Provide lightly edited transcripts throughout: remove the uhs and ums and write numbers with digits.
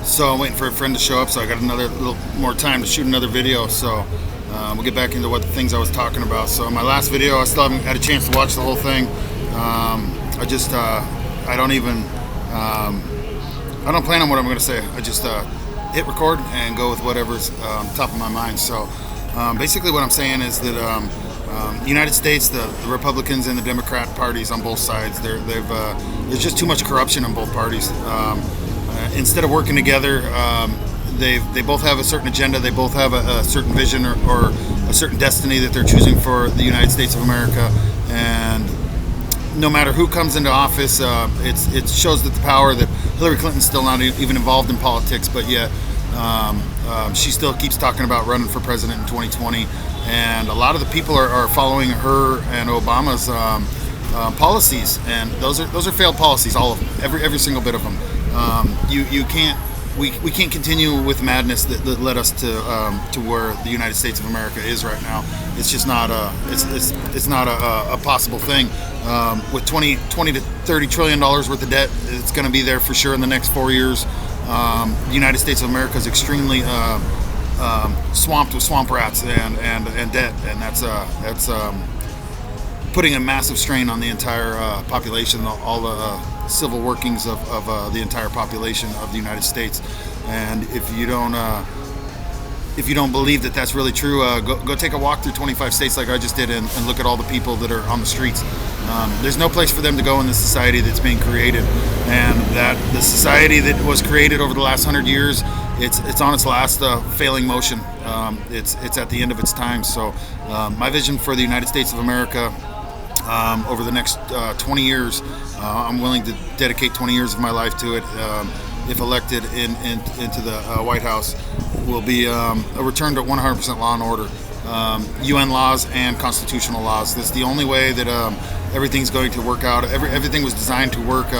So I'm waiting for a friend to show up, so I got another little more time to shoot another video. So we'll get back into what the things I was talking about. So my last video, I still haven't had a chance to watch the whole thing. I don't even, I don't plan on what I'm going to say. I just hit record and go with whatever's top of my mind. So basically what I'm saying is that the United States, the Republicans and the Democrat parties on both sides, there's just too much corruption on both parties. Instead of working together, they both have a certain agenda. They both have a certain vision or a certain destiny that they're choosing for the United States of America. And no matter who comes into office, it shows that the power that Hillary Clinton's still not even involved in politics, but yet she still keeps talking about running for president in 2020. And a lot of the people are following her and Obama's policies, and those are failed policies, all of them, every single bit of them. You can't. We can't continue with madness that led us to where the United States of America is right now. It's just not it's not a possible thing. With 20 to 30 trillion dollars worth of debt, it's going to be there for sure in the next 4 years. The United States of America is extremely swamped with swamp rats and debt, and that's putting a massive strain on the entire population, all the civil workings of the entire population of the United States. And if you don't believe that that's really true, go take a walk through 25 states like I just did and look at all the people that are on the streets. There's no place for them to go in the society that's being created, and that the society that was created over the last 100 years, it's on its last failing motion. It's at the end of its time. So my vision for the United States of America, over the next 20 years, I'm willing to dedicate 20 years of my life to it. If elected into the White House, will be a return to 100% law and order, UN laws and constitutional laws. That's the only way that everything's going to work out. Everything was designed to work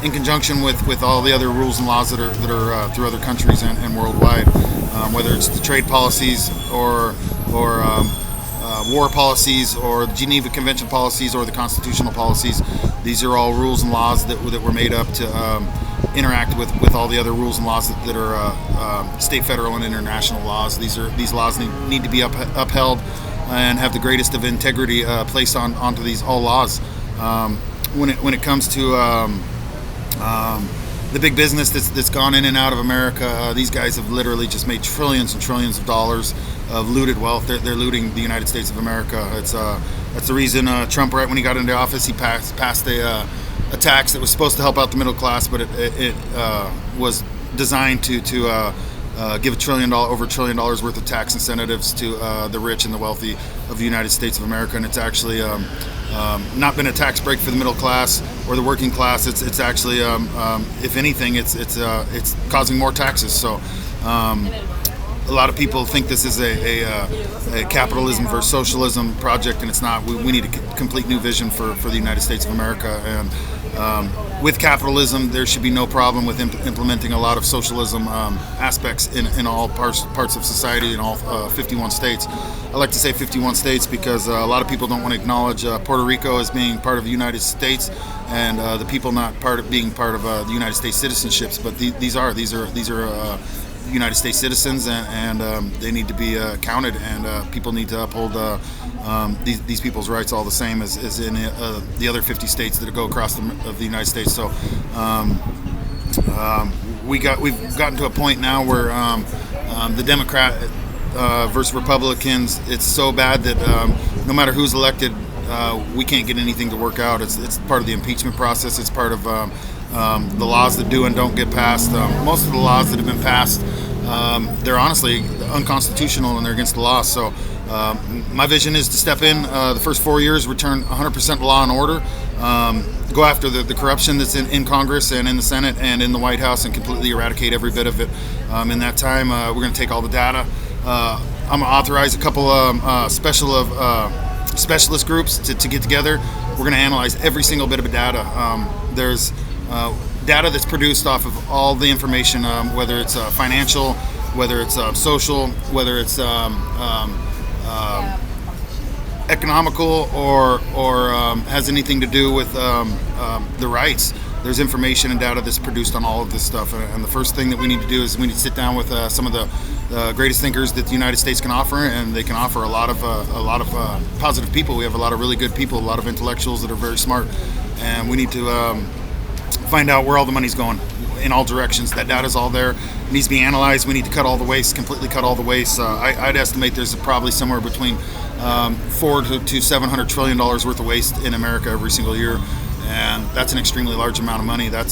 in conjunction with all the other rules and laws that are through other countries and worldwide. Whether it's the trade policies or war policies, or the Geneva Convention policies, or the constitutional policies. These are all rules and laws that were made up to interact with all the other rules and laws that are state, federal, and international laws. These laws need to be upheld and have the greatest of integrity placed onto these all laws. When it comes to the big business that's gone in and out of America, these guys have literally just made trillions and trillions of dollars of looted wealth. They're looting the United States of America. That's the reason Trump, right when he got into office, he passed a tax that was supposed to help out the middle class, but it was designed to give over $1 trillion worth of tax incentives to the rich and the wealthy of the United States of America. And it's actually not been a tax break for the middle class or the working class. It's actually, if anything, it's causing more taxes. So a lot of people think this is a capitalism versus socialism project, and it's not. We need a complete new vision for the United States of America. And with capitalism, there should be no problem with implementing a lot of socialism aspects in all parts of society in all 51 states. I like to say 51 states because a lot of people don't want to acknowledge Puerto Rico as being part of the United States, and the people not being part of the United States citizenships. But these are United States citizens, and they need to be counted, and people need to uphold these people's rights all the same as in the other 50 states that go across of the United States. So we've gotten to a point now where the Democrat versus Republicans, it's so bad that no matter who's elected, we can't get anything to work out. It's part of the impeachment process. It's part of the laws that do and don't get passed. Most of the laws that have been passed, they're honestly unconstitutional and they're against the law. So my vision is to step in the first 4 years, return 100% law and order, go after the corruption that's in Congress and in the Senate and in the White House, and completely eradicate every bit of it. In that time, we're going to take all the data. I'm going to authorize a couple specialist groups to get together. We're going to analyze every single bit of data. There's data that's produced off of all the information, whether it's financial, whether it's social, whether it's economical, or has anything to do with the rights there's information and data that's produced on all of this stuff. And the first thing that we need to do is we need to sit down with some of the greatest thinkers that the United States can offer, and they can offer a lot of positive people. We have a lot of really good people, a lot of intellectuals that are very smart, and we need to find out where all the money's going in all directions. That data's all there. It needs to be analyzed. We need to cut all the waste, completely cut all the waste. I'd estimate there's probably somewhere between $400 to $700 trillion worth of waste in America every single year, and that's an extremely large amount of money. That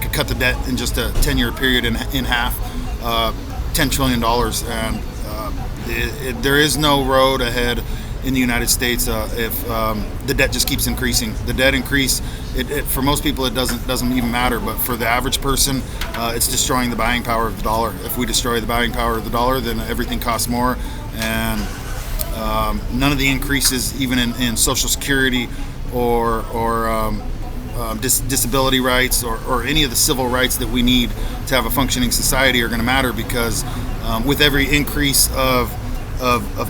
could cut the debt in just a 10-year period in half, $10 trillion, and there is no road ahead in the United States if the debt just keeps increasing. The debt increase, for most people it doesn't even matter, but for the average person, it's destroying the buying power of the dollar. If we destroy the buying power of the dollar, then everything costs more, and none of the increases, even in Social Security or disability rights or any of the civil rights that we need to have a functioning society, are going to matter, because with every increase of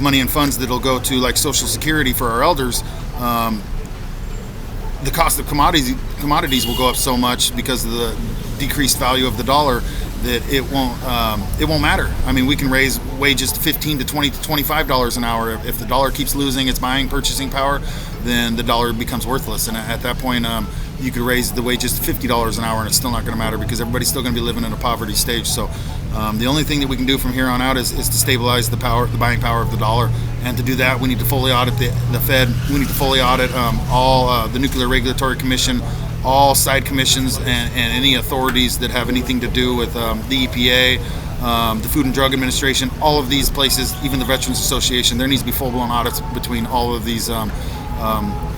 money and funds that'll go to like Social Security for our elders, the cost of commodities will go up so much because of the decreased value of the dollar that it won't matter. I mean, we can raise wages to $15 to $20 to $25 an hour. If the dollar keeps losing its purchasing power, then the dollar becomes worthless. And at that point, you could raise the wages to $50 an hour, and it's still not going to matter, because everybody's still going to be living in a poverty stage. So the only thing that we can do from here on out is to stabilize the buying power of the dollar. And to do that, we need to fully audit the Fed. We need to fully audit all the Nuclear Regulatory Commission, all side commissions, and any authorities that have anything to do with the EPA, the Food and Drug Administration, all of these places, even the Veterans Association. There needs to be full-blown audits between all of these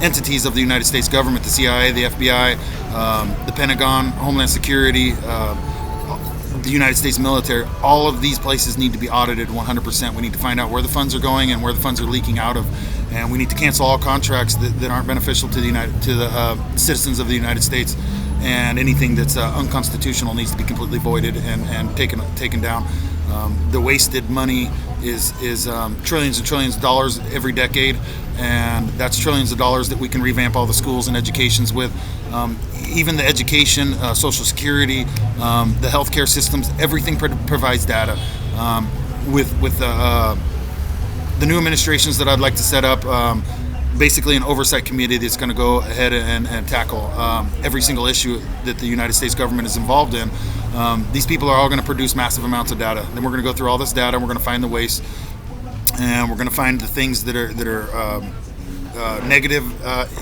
entities of the United States government: the CIA, the FBI, the Pentagon, Homeland Security, the United States military. All of these places need to be audited 100%. We need to find out where the funds are going and where the funds are leaking out of, and we need to cancel all contracts that aren't beneficial to the citizens of the United States, and anything that's unconstitutional needs to be completely voided and taken down. The wasted money is trillions and trillions of dollars every decade, and that's trillions of dollars that we can revamp all the schools and educations with. Even the education, Social Security, the healthcare systems, everything provides data. With the new administrations that I'd like to set up, basically an oversight committee that's going to go ahead and tackle every single issue that the United States government is involved in. These people are all going to produce massive amounts of data. Then we're going to go through all this data, and we're going to find the waste, and we're going to find the things that are negative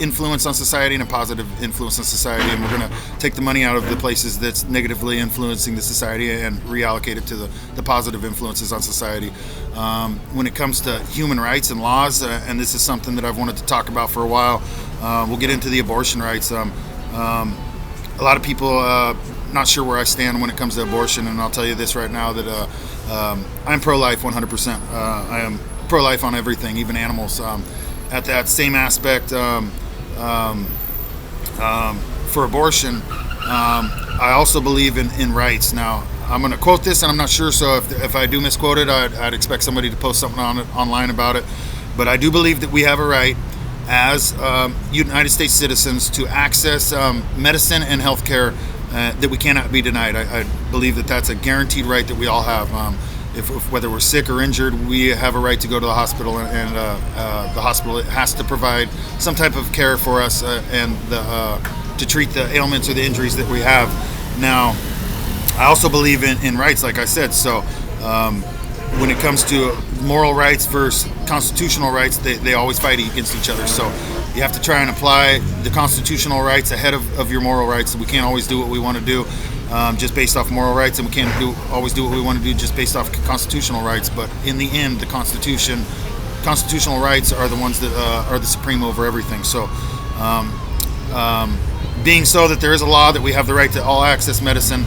influence on society and a positive influence on society, and we're going to take the money out of the places that's negatively influencing the society and reallocate it to the positive influences on society. When it comes to human rights and laws, and this is something that I've wanted to talk about for a while, we'll get into the abortion rights. A lot of people not sure where I stand when it comes to abortion, and I'll tell you this right now, that I'm pro-life 100%. I am pro-life on everything, even animals. At that same aspect, for abortion, I also believe in rights. Now, I'm going to quote this, and I'm not sure, so if I do misquote it, I'd expect somebody to post something online about it. But I do believe that we have a right as United States citizens to access medicine and health care that we cannot be denied. I believe that that's a guaranteed right that we all have. If whether we're sick or injured, we have a right to go to the hospital, and the hospital has to provide some type of care for us and to treat the ailments or the injuries that we have. Now, I also believe in rights, like I said. So when it comes to moral rights versus constitutional rights, they always fight against each other. So you have to try and apply the constitutional rights ahead of your moral rights. We can't always do what we want to do just based off moral rights, and we can't always do what we want to do just based off constitutional rights. But in the end, the constitutional rights are the ones that are the supreme over everything. So being so that there is a law that we have the right to all access medicine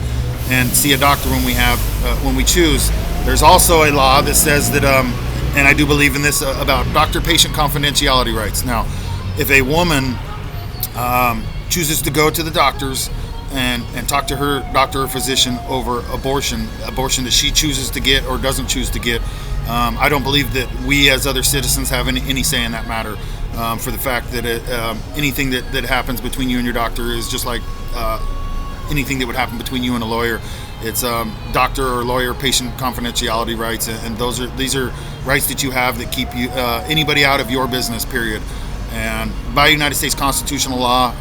and see a doctor when we choose, there's also a law that says that, and I do believe in this, about doctor-patient confidentiality rights. Now, if a woman chooses to go to the doctors and talk to her doctor or physician over abortion that she chooses to get or doesn't choose to get, I don't believe that we as other citizens have any say in that matter, for the fact that anything that happens between you and your doctor is just like anything that would happen between you and a lawyer. It's doctor or lawyer patient confidentiality rights, and these are rights that you have that keep you anybody out of your business, period. And by United States constitutional law,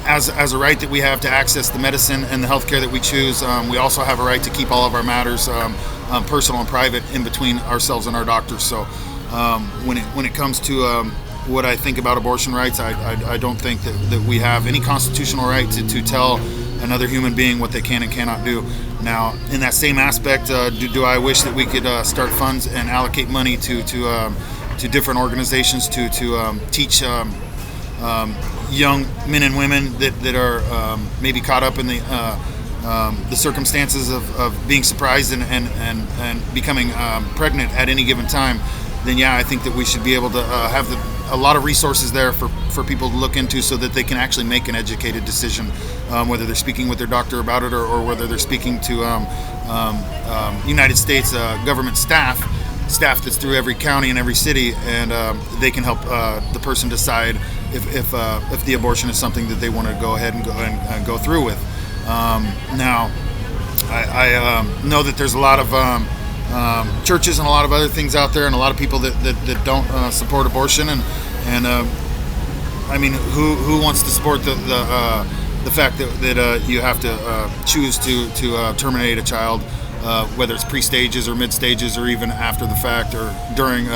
as a right that we have to access the medicine and the healthcare that we choose, we also have a right to keep all of our matters personal and private in between ourselves and our doctors. So when it comes to what I think about abortion rights, I don't think that we have any constitutional right to tell another human being what they can and cannot do. Now, in that same aspect, do I wish that we could start funds and allocate money to different organizations to teach young men and women that are maybe caught up in the circumstances of being surprised and becoming pregnant at any given time? Then yeah, I think that we should be able to have a lot of resources there for people to look into, so that they can actually make an educated decision, whether they're speaking with their doctor about it or whether they're speaking to United States government staff that's through every county and every city, and they can help the person decide if the abortion is something that they want to go ahead and go through with. Now, I know that there's a lot of churches and a lot of other things out there, and a lot of people that don't support abortion, and I mean, who wants to support the fact that you have to choose to terminate a child, whether it's pre-stages or mid-stages or even after the fact or during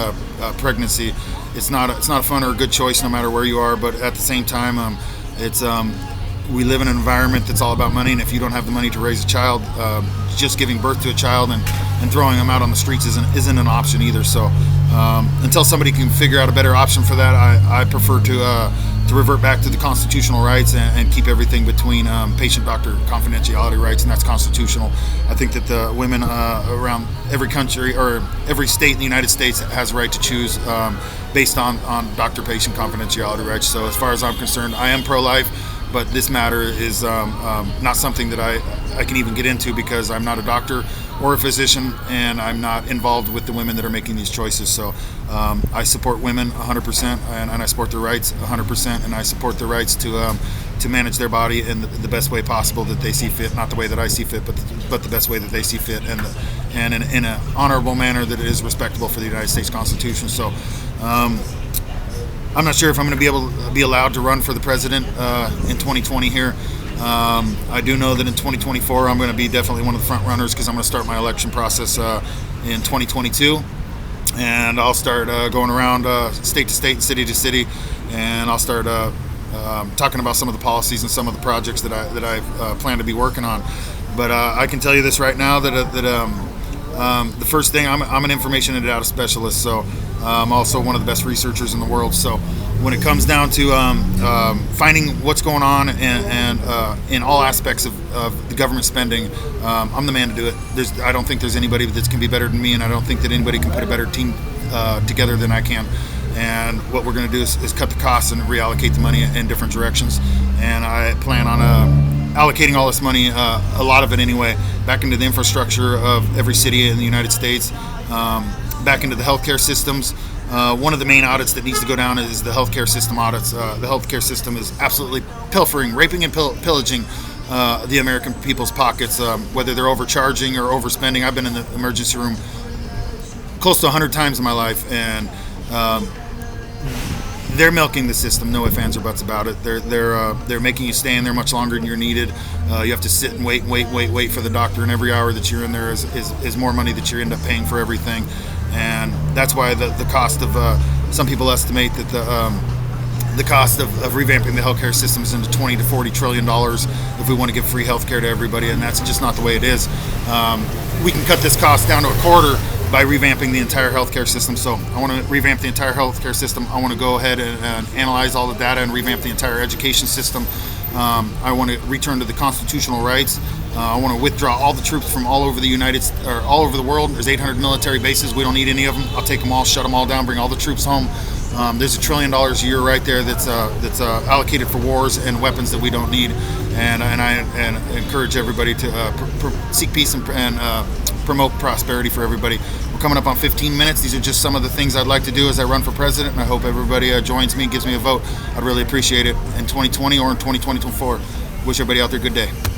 pregnancy? It's not a fun or a good choice, no matter where you are. But at the same time, we live in an environment that's all about money, and if you don't have the money to raise a child, just giving birth to a child and throwing them out on the streets isn't an option either. So until somebody can figure out a better option for that, I prefer to revert back to the constitutional rights and keep everything between patient-doctor confidentiality rights, and that's constitutional. I think that the women around every country or every state in the United States has a right to choose based on doctor-patient confidentiality rights. So as far as I'm concerned, I am pro-life, but this matter is not something that I can even get into, because I'm not a doctor or a physician, and I'm not involved with the women that are making these choices. So I support women 100%, and I support their rights 100%, and I support their rights to manage their body in the best way possible that they see fit, not the way that I see fit, but the best way that they see fit, and in an honorable manner that is respectable for the United States Constitution. So I'm not sure if I'm going to be able to be allowed to run for the president in 2020 here. I do know that in 2024 I'm going to be definitely one of the front runners, because I'm going to start my election process in 2022, and I'll start going around state to state and city to city, and I'll start talking about some of the policies and some of the projects that I plan to be working on. But I can tell you this right now, that the first thing, I'm an information and data specialist, so I'm also one of the best researchers in the world. So when it comes down to finding what's going on and in all aspects of the government spending, I'm the man to do it. I don't think there's anybody that can be better than me, and I don't think that anybody can put a better team together than I can. And what we're going to do is cut the costs and reallocate the money in different directions. And I plan on allocating all this money, a lot of it anyway, back into the infrastructure of every city in the United States, back into the healthcare systems. One of the main audits that needs to go down is the healthcare system audits. The healthcare system is absolutely pilfering, raping and pillaging the American people's pockets, whether they're overcharging or overspending. I've been in the emergency room close to 100 times in my life, and they're milking the system, no ifs, ands, or buts about it. They're making you stay in there much longer than you're needed. You have to sit and wait for the doctor, and every hour that you're in there is more money that you end up paying for everything. And that's why the cost of some people estimate that the cost of revamping the healthcare system is into $20 to $40 trillion if we want to give free healthcare to everybody, and that's just not the way it is. We can cut this cost down to a quarter by revamping the entire healthcare system. So I want to revamp the entire healthcare system. I want to go ahead and analyze all the data and revamp the entire education system. I want to return to the constitutional rights. I want to withdraw all the troops from all over the all over the world. There's 800 military bases. We don't need any of them. I'll take them all, shut them all down, bring all the troops home. There's $1 trillion a year right there that's allocated for wars and weapons that we don't need. And I encourage everybody to seek peace and promote prosperity for everybody. We're coming up on 15 minutes. These are just some of the things I'd like to do as I run for president, and I hope everybody joins me and gives me a vote. I'd really appreciate it in 2020 or in 2024. Wish everybody out there a good day.